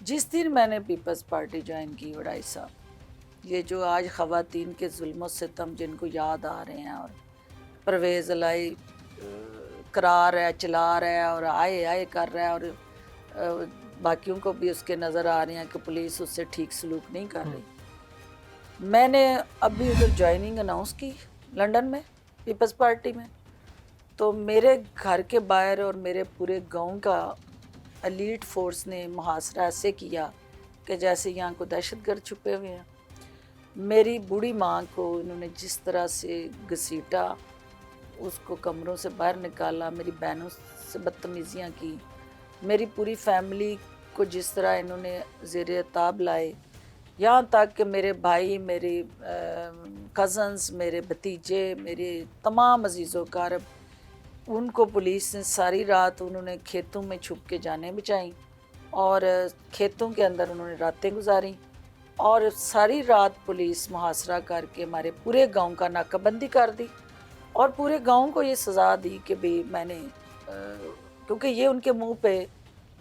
جس دن میں نے پیپلز پارٹی جوائن کی وڈائی صاحب، یہ جو آج خواتین کے ظلم و ستم جن کو یاد آ رہے ہیں، اور پرویز الائی کرا رہا ہے، چلا رہا ہے اور آئے آئے کر رہا ہے، اور باقیوں کو بھی اس کے نظر آ رہے ہیں کہ پولیس اس سے ٹھیک سلوک نہیں کر رہی۔ میں نے ابھی ادھر جوائننگ اناؤنس کی لنڈن میں پیپلز پارٹی میں، تو میرے گھر کے باہر اور میرے پورے گاؤں کا ایلیٹ فورس نے محاصرہ ایسے کیا کہ جیسے یہاں کو دہشت گرد چھپے ہوئے ہیں۔ میری بوڑھی ماں کو انہوں نے جس طرح سے گھسیٹا، اس کو کمروں سے باہر نکالا، میری بہنوں سے بدتمیزیاں کی، میری پوری فیملی کو جس طرح انہوں نے زیر تاب لائے، یہاں تک کہ میرے بھائی، میرے کزنز، میرے بھتیجے، میرے تمام عزیز و اقارب، ان کو پولیس نے ساری رات انہوں نے کھیتوں میں چھپ کے جانیں بچائیں، اور کھیتوں کے اندر انہوں نے راتیں گزاریں، اور ساری رات پولیس محاصرہ کر کے ہمارے پورے گاؤں کا ناکہ بندی کر دی، اور پورے گاؤں کو یہ سزا دی کہ بھی میں نے کیونکہ یہ ان کے منہ پہ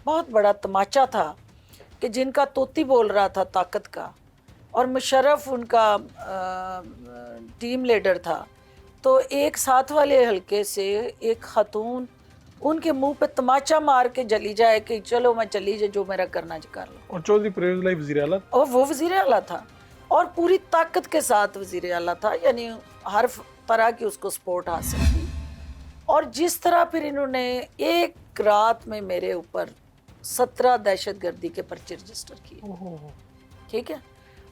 بہت بڑا تماچا تھا کہ جن کا طوطی بول رہا تھا طاقت کا، اور مشرف ان کا ٹیم لیڈر تھا، تو ایک ساتھ والے حلقے سے ایک خاتون ان کے منہ پہ تماچا مار کے جلی جائے کہ چلو میں چلی جائے، جو میرا کرنا کر لو۔ اور چودھری پرویز الائی وزیر اعلیٰ، اور وہ وزیر اعلیٰ تھا، اور پوری طاقت کے ساتھ وزیر اعلیٰ تھا، یعنی ہر طرح کی اس کو سپورٹ حاصل تھی۔ اور جس طرح پھر انہوں نے ایک رات میں میرے اوپر 17 دہشت گردی کے پرچے رجسٹر کیے، ٹھیک ہے،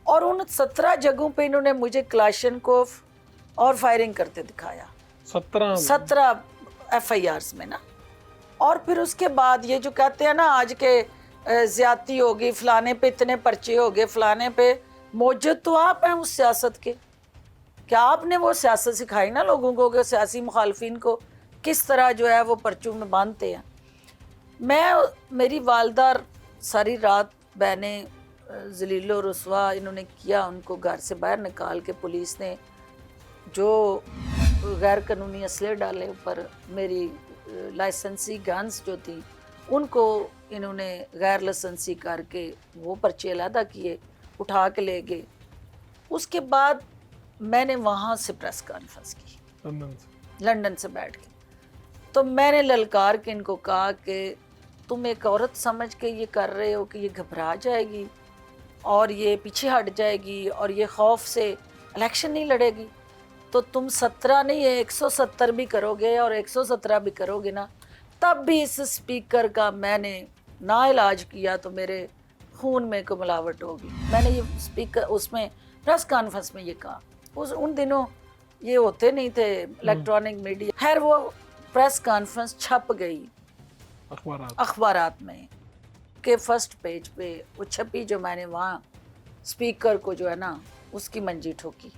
اور ان 17 جگہوں پہ انہوں نے مجھے کلاشن کوف اور فائرنگ کرتے دکھایا، 17 ایف آئی آرز میں نا۔ اور پھر اس کے بعد یہ جو کہتے ہیں نا آج کے زیادتی ہوگی، فلانے پہ اتنے پرچے ہو گئے، فلانے پہ، موجود تو آپ ہیں اس سیاست کے، کیا آپ نے وہ سیاست سکھائی نا لوگوں کو کہ سیاسی مخالفین کو کس طرح جو ہے وہ پرچوں میں باندھتے ہیں۔ میری والدہ ساری رات بہنیں ذلیل و رسوا انہوں نے کیا، ان کو گھر سے باہر نکال کے پولیس نے جو غیر قانونی اسلحے ڈالے اوپر، میری لائسنسی گنز جو تھی ان کو انہوں نے غیر لائسنسی کر کے وہ پرچے علیحدہ کیے، اٹھا کے لے گئے۔ اس کے بعد میں نے وہاں سے پریس کانفرنس کی لنڈن سے بیٹھ کے، تو میں نے للکار کے ان کو کہا کہ تم ایک عورت سمجھ کے یہ کر رہے ہو کہ یہ گھبرا جائے گی اور یہ پیچھے ہٹ جائے گی اور یہ خوف سے الیکشن نہیں لڑے گی، تو تم 17 نہیں 170 بھی کرو گے اور 117 بھی کرو گے نا، تب بھی اس اسپیکر کا میں نے نا علاج کیا تو میرے خون میں کو ملاوٹ ہوگی۔ میں نے یہ اسپیکر اس میں پریس کانفرنس میں یہ کہا، ان دنوں یہ ہوتے نہیں تھے الیکٹرانک میڈیا، خیر وہ پریس کانفرنس چھپ گئی اخبارات میں کہ فرسٹ پیج پہ وہ چھپی، جو میں نے وہاں اسپیکر کو جو ہے نا اس کی منجی ٹھوکی۔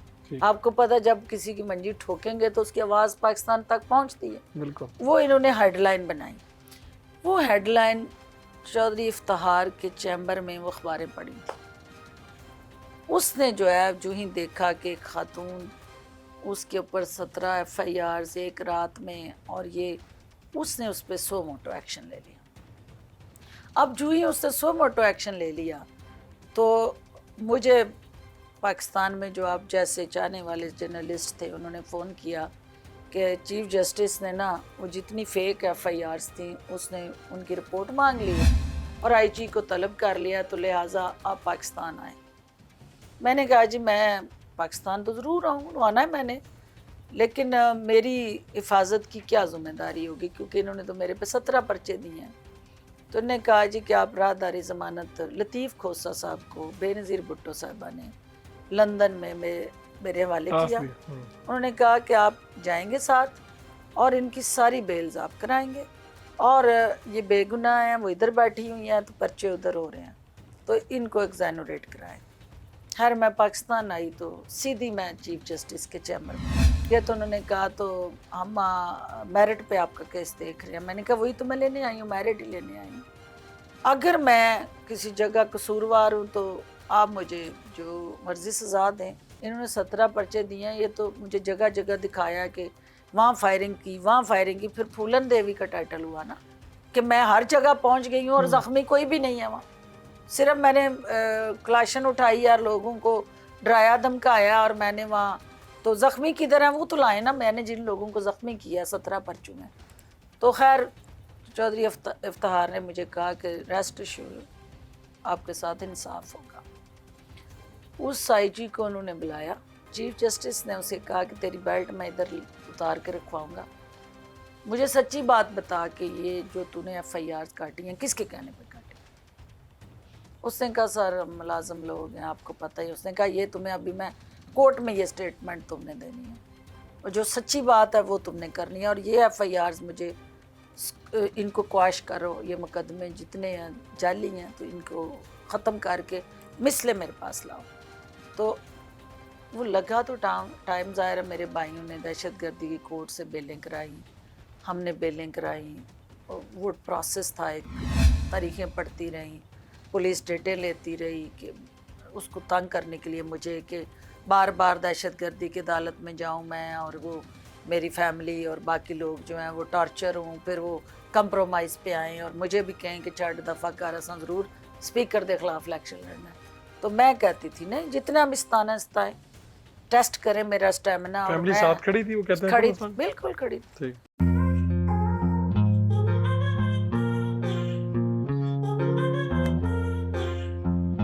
آپ کو پتہ جب کسی کی منجی ٹھوکیں گے تو اس کی آواز پاکستان تک پہنچتی ہے، بالکل۔ وہ انہوں نے ہیڈ لائن بنائی، وہ ہیڈ لائن چودھری افتخار کے چیمبر میں وہ اخباریں پڑھی تھی۔ اس نے جو ہے جو ہی دیکھا کہ ایک خاتون، اس کے اوپر 17 ایف آئی آرز ایک رات میں، اور یہ اس نے اس پہ 100 موٹو ایکشن لے لیا۔ اب جو ہی اس نے 100 موٹو ایکشن لے لیا تو مجھے پاکستان میں جو آپ جیسے چاہنے والے جرنلسٹ تھے انہوں نے فون کیا کہ چیف جسٹس نے نا وہ جتنی فیک ایف آئی آرز تھیں اس نے ان کی رپورٹ مانگ لی اور آئی جی کو طلب کر لیا، تو لہٰذا آپ پاکستان آئیں۔ میں نے کہا جی میں پاکستان تو ضرور آؤں، آنا ہے میں نے، لیکن میری حفاظت کی کیا ذمہ داری ہوگی، کیونکہ انہوں نے تو میرے پہ 17 پرچے دیے ہیں۔ تو انہوں نے کہا جی کہ آپ راہداری ضمانت لطیف کھوسہ صاحب کو بے نظیر بھٹو صاحبہ نے لندن میں میرے حوالے کیا۔ انہوں نے کہا کہ آپ جائیں گے ساتھ اور ان کی ساری بیلز آپ کرائیں گے، اور یہ بے گناہ ہیں، وہ ادھر بیٹھی ہوئی ہیں تو پرچے ادھر ہو رہے ہیں، تو ان کو ایگزینوریٹ کرائیں۔ خیر میں پاکستان آئی تو سیدھی میں چیف جسٹس کے چیمبر میں گیا، تو انہوں نے کہا تو ہم میرٹ پہ آپ کا کیس دیکھ رہے ہیں۔ میں نے کہا وہی تو میں لینے آئی ہوں، میرٹ ہی لینے آئی ہوں، اگر میں کسی جگہ قصوروار ہوں تو آپ مجھے جو مرضی سزا دیں۔ انہوں نے 17 پرچے دیے ہیں، یہ تو مجھے جگہ جگہ دکھایا کہ وہاں فائرنگ کی، وہاں فائرنگ کی، پھر پھولن دیوی کا ٹائٹل ہوا نا کہ میں ہر جگہ پہنچ گئی ہوں اور زخمی کوئی بھی نہیں ہے وہاں۔ صرف میں نے کلاشن اٹھائی اور لوگوں کو ڈرایا دھمکایا، اور میں نے وہاں تو زخمی کدھر ہیں وہ تو لائے نا، میں نے جن لوگوں کو زخمی کیا 17 پرچوں میں. تو خیر چودھری افتخار نے مجھے کہا کہ ریسٹ ایشور آپ کے ساتھ انصاف ہوگا. اس آئی جی کو انہوں نے بلایا، چیف جسٹس نے اسے کہا کہ تیری بیلٹ میں ادھر اتار کے رکھواؤں گا، مجھے سچی بات بتا کہ یہ جو تو نے ایف آئی آر کاٹی ہیں کس کے کہنے پہ کاٹی. اس نے کہا سر ملازم لوگ ہیں آپ کو پتہ ہی. اس نے کہا یہ تمہیں ابھی میں کورٹ میں یہ سٹیٹمنٹ تم نے دینی ہے اور جو سچی بات ہے وہ تم نے کرنی ہے، اور یہ ایف آئی آرز مجھے ان کو کوائش کرو، یہ مقدمے جتنے ہیں جعلی ہیں تو ان کو ختم کر کے مثلے میرے پاس لاؤ. تو وہ لگا تو ٹائم ظاہر ہے میرے بھائیوں نے دہشت گردی کی کورٹ سے بیلیں کرائی، ہم نے بیلیں کرائی، وہ پروسیس تھا، ایک تاریخیں پڑھتی رہیں، پولیس ڈیٹے لیتی رہی کہ اس کو تنگ کرنے کے لیے مجھے کہ بار بار دہشت گردی کی عدالت میں جاؤں میں، اور وہ میری فیملی اور باقی لوگ جو ہیں وہ ٹارچر ہوں، پھر وہ کمپرومائز پہ آئیں اور مجھے بھی کہیں کہ چڑھ دفعہ کر اساں ضرور اسپیکر دے خلاف الیکشن لڑنا ہے. تو میں کہتی تھی نہیں جتنا ہم استانا استائے، ٹیسٹ کریں میرا اسٹیمنا. اور فیملی میں ساتھ کھڑی تھی وہ کہتے ہیں کھڑی تھی، بالکل کھڑی تھی. ٹھیک.